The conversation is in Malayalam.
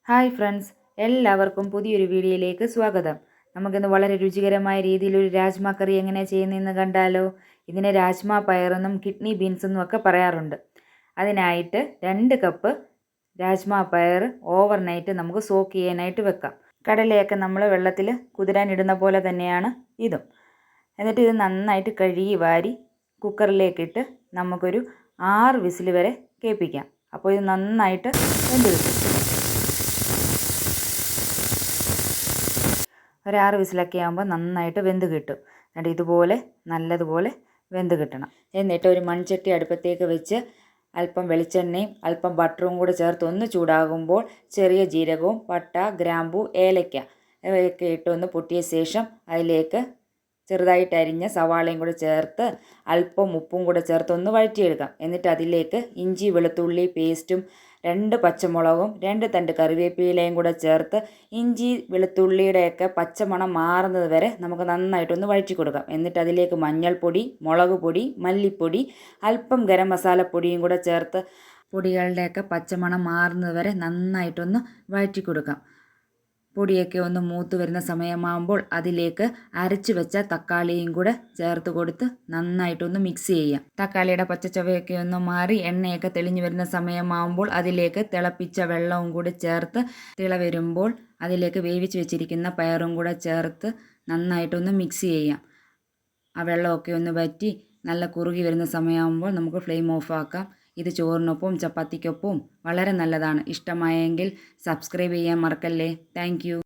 ഹായ് ഫ്രണ്ട്സ്, എല്ലാവർക്കും പുതിയൊരു വീഡിയോയിലേക്ക് സ്വാഗതം. നമുക്കിന്ന് വളരെ രുചികരമായ രീതിയിൽ ഒരു രാജ്മ കറി എങ്ങനെയാണ് ചെയ്യുന്നതെന്ന് കണ്ടാലോ. ഇതിനെ രാജ്മ പയറെന്നും കിഡ്നി ബീൻസ് എന്നും ഒക്കെ പറയാറുണ്ട്. അതിനായിട്ട് 2 കപ്പ് രാജ്മ പയർ ഓവർനൈറ്റ് നമുക്ക് സോക്ക് ചെയ്യാനായിട്ട് വെക്കാം. കടലയൊക്കെ നമ്മൾ വെള്ളത്തിൽ കുതിരാനിടുന്ന പോലെ തന്നെയാണ് ഇതും. എന്നിട്ട് ഇത് നന്നായിട്ട് കഴുകി വാരി കുക്കറിലേക്കിട്ട് നമുക്കൊരു 6 വിസിൽ വരെ കേൾപ്പിക്കാം. അപ്പോൾ ഇത് നന്നായിട്ട് വെന്ത് കിട്ടും. ഒരു 6 വിസിലൊക്കെ ആകുമ്പോൾ നന്നായിട്ട് വെന്ത് കിട്ടും. എന്നിട്ട് ഇതുപോലെ നല്ലതുപോലെ വെന്ത് കിട്ടണം. എന്നിട്ട് ഒരു മൺചട്ടി അടുപ്പത്തേക്ക് വെച്ച് അല്പം വെളിച്ചെണ്ണയും അല്പം ബട്ടറും കൂടെ ചേർത്ത് ഒന്ന് ചൂടാകുമ്പോൾ ചെറിയ ജീരകവും പട്ട, ഗ്രാമ്പു, ഏലയ്ക്ക ഇവയൊക്കെ ഇട്ടൊന്ന് പൊട്ടിയ ശേഷം അതിലേക്ക് ചെറുതായിട്ട് അരിഞ്ഞ സവാളയും കൂടെ ചേർത്ത് അല്പം ഉപ്പും കൂടെ ചേർത്ത് ഒന്ന് വഴറ്റിയെടുക്കാം. എന്നിട്ട് അതിലേക്ക് ഇഞ്ചി വെളുത്തുള്ളി പേസ്റ്റും 2 പച്ചമുളകും 2 തണ്ട് കറിവേപ്പിലയും കൂടെ ചേർത്ത് ഇഞ്ചി വെളുത്തുള്ളിയുടെയൊക്കെ പച്ചമണം മാറുന്നത് വരെ നമുക്ക് നന്നായിട്ടൊന്ന് വഴറ്റി കൊടുക്കാം. എന്നിട്ട് അതിലേക്ക് മഞ്ഞൾപ്പൊടി, മുളക് പൊടി, മല്ലിപ്പൊടി, അല്പം ഗരം മസാലപ്പൊടിയും കൂടെ ചേർത്ത് പൊടികളുടെയൊക്കെ പച്ചമണം മാറുന്നത് വരെ നന്നായിട്ടൊന്ന് വഴറ്റി കൊടുക്കാം. പൊടിയൊക്കെ ഒന്ന് മൂത്ത് വരുന്ന സമയമാകുമ്പോൾ അതിലേക്ക് അരച്ച് വെച്ച തക്കാളിയും കൂടെ ചേർത്ത് കൊടുത്ത് നന്നായിട്ടൊന്ന് മിക്സ് ചെയ്യാം. തക്കാളിയുടെ പച്ചച്ചവയൊക്കെ ഒന്ന് മാറി എണ്ണയൊക്കെ തെളിഞ്ഞു വരുന്ന സമയമാകുമ്പോൾ അതിലേക്ക് തിളപ്പിച്ച വെള്ളവും കൂടെ ചേർത്ത് വരുമ്പോൾ അതിലേക്ക് വേവിച്ച് വെച്ചിരിക്കുന്ന പയറും കൂടെ ചേർത്ത് നന്നായിട്ടൊന്ന് മിക്സ് ചെയ്യാം. ആ വെള്ളമൊക്കെ ഒന്ന് വറ്റി നല്ല കുറുകി വരുന്ന സമയമാകുമ്പോൾ നമുക്ക് ഫ്ലെയിം ഓഫ് ആക്കാം. ഇത് ചോറിനൊപ്പം ചപ്പാത്തിക്കൊപ്പം വളരെ നല്ലതാണ്. ഇഷ്ടമായെങ്കിൽ സബ്സ്ക്രൈബ് ചെയ്യാൻ മറക്കല്ലേ. താങ്ക്